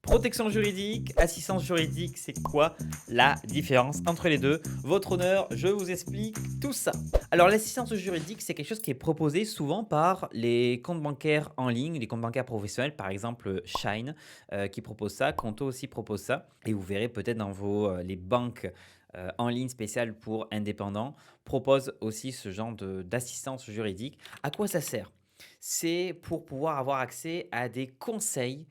Protection juridique, assistance juridique, c'est quoi la différence entre les deux? Votre honneur, je vous explique tout ça. Alors l'assistance juridique, c'est quelque chose qui est proposé souvent par les comptes bancaires en ligne, les comptes bancaires professionnels, par exemple Shine, qui propose ça, Conto aussi propose ça. Et vous verrez peut-être dans les banques en ligne spéciales pour indépendants, proposent aussi ce genre d'assistance juridique. À quoi ça sert? C'est pour pouvoir avoir accès à des conseils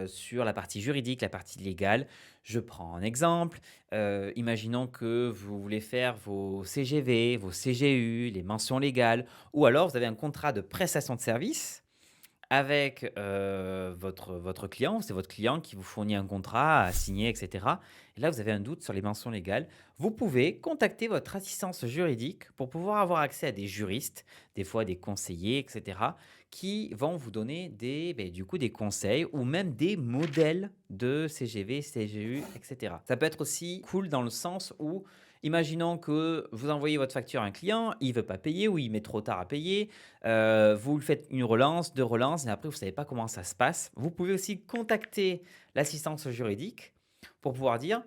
sur la partie juridique, la partie légale. Je prends un exemple. Imaginons que vous voulez faire vos CGV, vos CGU, les mentions légales, ou alors vous avez un contrat de prestation de service avec votre client. C'est votre client qui vous fournit un contrat à signer, etc. Et là, vous avez un doute sur les mentions légales. Vous pouvez contacter votre assistance juridique pour pouvoir avoir accès à des juristes, des fois des conseillers, etc., qui vont vous donner du coup, des conseils ou même des modèles de CGV, CGU, etc. Ça peut être aussi cool dans le sens où, imaginons que vous envoyez votre facture à un client, il ne veut pas payer ou il met trop tard à payer. Vous le faites une relance, deux relances, et après vous ne savez pas comment ça se passe. Vous pouvez aussi contacter l'assistance juridique pour pouvoir dire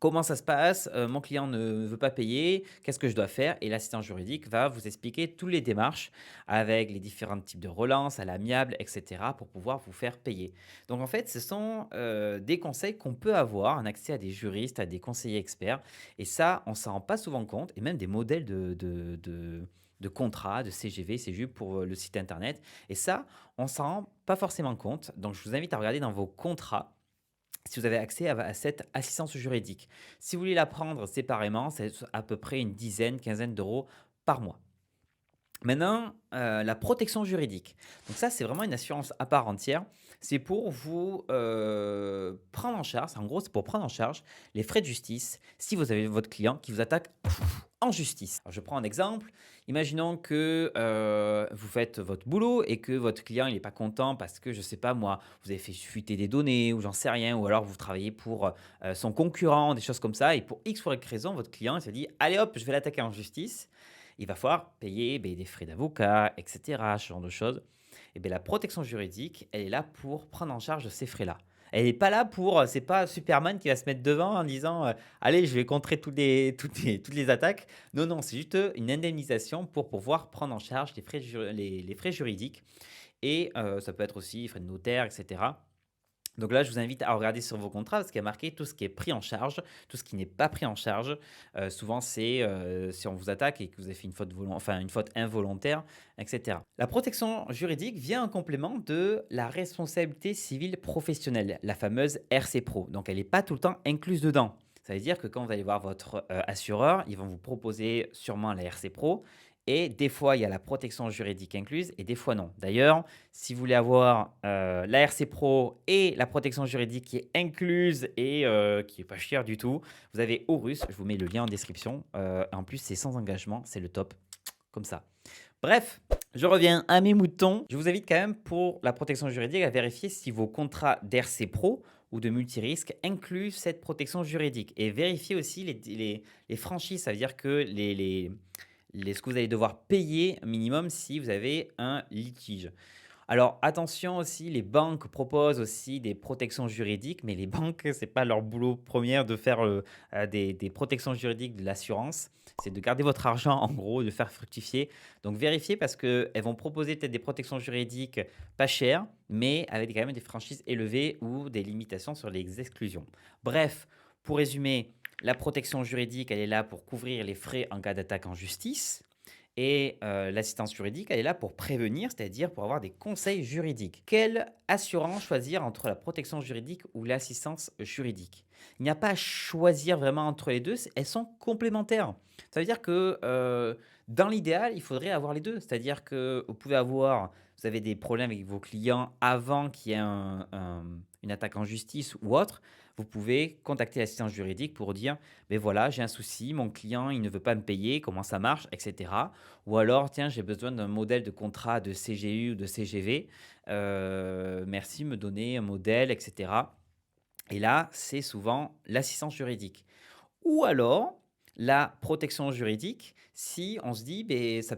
comment ça se passe, mon client ne veut pas payer, qu'est-ce que je dois faire? Et l'assistant juridique va vous expliquer toutes les démarches avec les différents types de relances à l'amiable, etc., pour pouvoir vous faire payer. Donc en fait, ce sont des conseils qu'on peut avoir, un accès à des juristes, à des conseillers experts. Et ça, on ne s'en rend pas souvent compte, et même des modèles de contrats, de CGV, CGU pour le site internet. Et ça, on ne s'en rend pas forcément compte. Donc je vous invite à regarder dans vos contrats si vous avez accès à cette assistance juridique. Si vous voulez la prendre séparément, c'est à peu près une dizaine, quinzaine d'euros par mois. Maintenant, la protection juridique. Donc ça, c'est vraiment une assurance à part entière. C'est pour vous prendre en charge, en gros, c'est pour prendre en charge les frais de justice si vous avez votre client qui vous attaque en justice. Alors, je prends un exemple. Imaginons que vous faites votre boulot et que votre client il est pas content parce que, je sais pas moi, vous avez fait fuiter des données ou j'en sais rien, ou alors vous travaillez pour son concurrent, des choses comme ça, et pour X ou Y raison, votre client il se dit, allez hop, je vais l'attaquer en justice. Il va falloir payer des frais d'avocat, etc., ce genre de choses. Et bien, la protection juridique, elle est là pour prendre en charge ces frais-là. Elle n'est pas là pour, c'est pas Superman qui va se mettre devant en disant allez, je vais contrer toutes les attaques. Non, non, c'est juste une indemnisation pour pouvoir prendre en charge les frais juridiques. Et ça peut être aussi frais de notaire, etc. Donc là, je vous invite à regarder sur vos contrats parce qu'il y a marqué tout ce qui est pris en charge, tout ce qui n'est pas pris en charge. Souvent, c'est si on vous attaque et que vous avez fait une faute involontaire, etc. La protection juridique vient en complément de la responsabilité civile professionnelle, la fameuse RC Pro. Donc, elle n'est pas tout le temps incluse dedans. Ça veut dire que quand vous allez voir votre assureur, ils vont vous proposer sûrement la RC Pro. Et des fois, il y a la protection juridique incluse et des fois non. D'ailleurs, si vous voulez avoir la RC Pro et la protection juridique qui est incluse et qui est pas chère du tout, vous avez Horus, je vous mets le lien en description. En plus, c'est sans engagement, c'est le top, comme ça. Bref, je reviens à mes moutons. Je vous invite quand même pour la protection juridique à vérifier si vos contrats d'RC Pro ou de multirisque incluent cette protection juridique. Et vérifier aussi les franchises, ça veut dire que ce que vous allez devoir payer minimum si vous avez un litige. Alors attention aussi, les banques proposent aussi des protections juridiques, mais les banques, c'est pas leur boulot premier de faire des protections juridiques de l'assurance. C'est de garder votre argent en gros, de faire fructifier. Donc vérifiez parce qu'elles vont proposer peut-être des protections juridiques pas chères, mais avec quand même des franchises élevées ou des limitations sur les exclusions. Bref, pour résumer, la protection juridique, elle est là pour couvrir les frais en cas d'attaque en justice. Et l'assistance juridique, elle est là pour prévenir, c'est-à-dire pour avoir des conseils juridiques. Quelle assurance choisir entre la protection juridique ou l'assistance juridique? Il n'y a pas à choisir vraiment entre les deux, elles sont complémentaires. Ça veut dire que dans l'idéal, il faudrait avoir les deux. C'est-à-dire que vous avez des problèmes avec vos clients avant qu'il y ait une attaque en justice ou autre. Vous pouvez contacter l'assistance juridique pour dire, mais voilà, j'ai un souci, mon client, il ne veut pas me payer, comment ça marche, etc. Ou alors, tiens, j'ai besoin d'un modèle de contrat de CGU ou de CGV. Merci, me donner un modèle, etc. Et là, c'est souvent l'assistance juridique. Ou alors, la protection juridique si on se dit, ben ça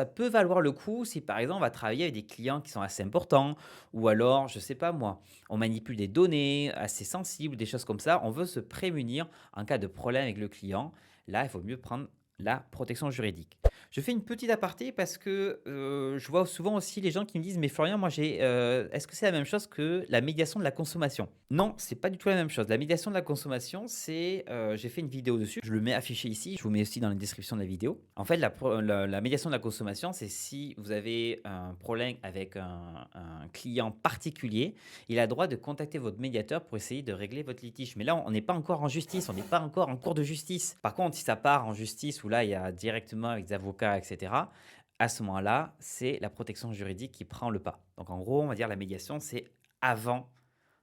peut valoir le coup si, par exemple, on va travailler avec des clients qui sont assez importants ou alors, je sais pas moi, on manipule des données assez sensibles, des choses comme ça. On veut se prémunir en cas de problème avec le client. Là, il faut mieux prendre la protection juridique. Je fais une petite aparté parce que, je vois souvent aussi les gens qui me disent: «Mais Florian, moi est-ce que c'est la même chose que la médiation de la consommation?» Non, c'est pas du tout la même chose. La médiation de la consommation, j'ai fait une vidéo dessus, je le mets affiché ici, je vous mets aussi dans la description de la vidéo. En fait, la médiation de la consommation, c'est si vous avez un problème avec un client particulier, il a le droit de contacter votre médiateur pour essayer de régler votre litige. Mais là, on n'est pas encore en justice, on n'est pas encore en cours de justice. Par contre, si ça part en justice, où là, il y a directement avec des avocats, etc., à ce moment-là, c'est la protection juridique qui prend le pas. Donc, en gros, on va dire la médiation, c'est avant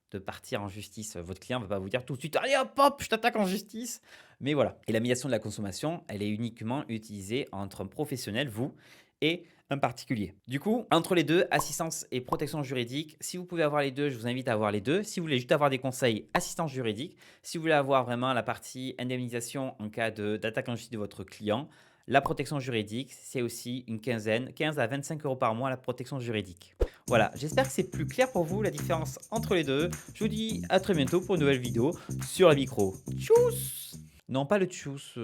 de partir en justice. Votre client ne va pas vous dire tout de suite: «Allez hop, hop, je t'attaque en justice!» Mais voilà. Et la médiation de la consommation, elle est uniquement utilisée entre un professionnel, vous, et un particulier. Du coup, entre les deux, assistance et protection juridique, si vous pouvez avoir les deux, je vous invite à avoir les deux. Si vous voulez juste avoir des conseils, assistance juridique. Si vous voulez avoir vraiment la partie indemnisation en cas d'attaque en justice de votre client, la protection juridique, c'est aussi une quinzaine, 15 à 25 euros par mois la protection juridique. Voilà, j'espère que c'est plus clair pour vous la différence entre les deux. Je vous dis à très bientôt pour une nouvelle vidéo sur la micro. Tchuss! Non, pas le tchuss.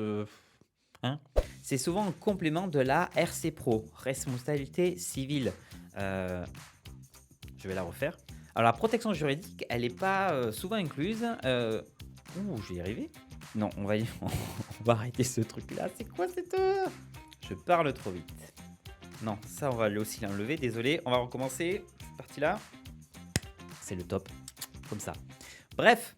Hein. C'est souvent un complément de la RC Pro, responsabilité civile. Je vais la refaire. Alors la protection juridique, elle n'est pas souvent incluse. Je vais y arriver. Non, on va arrêter ce truc-là. C'est quoi cette Je parle trop vite. Non, ça on va aussi l'enlever, désolé. On va recommencer cette partie-là. C'est le top, comme ça. Bref,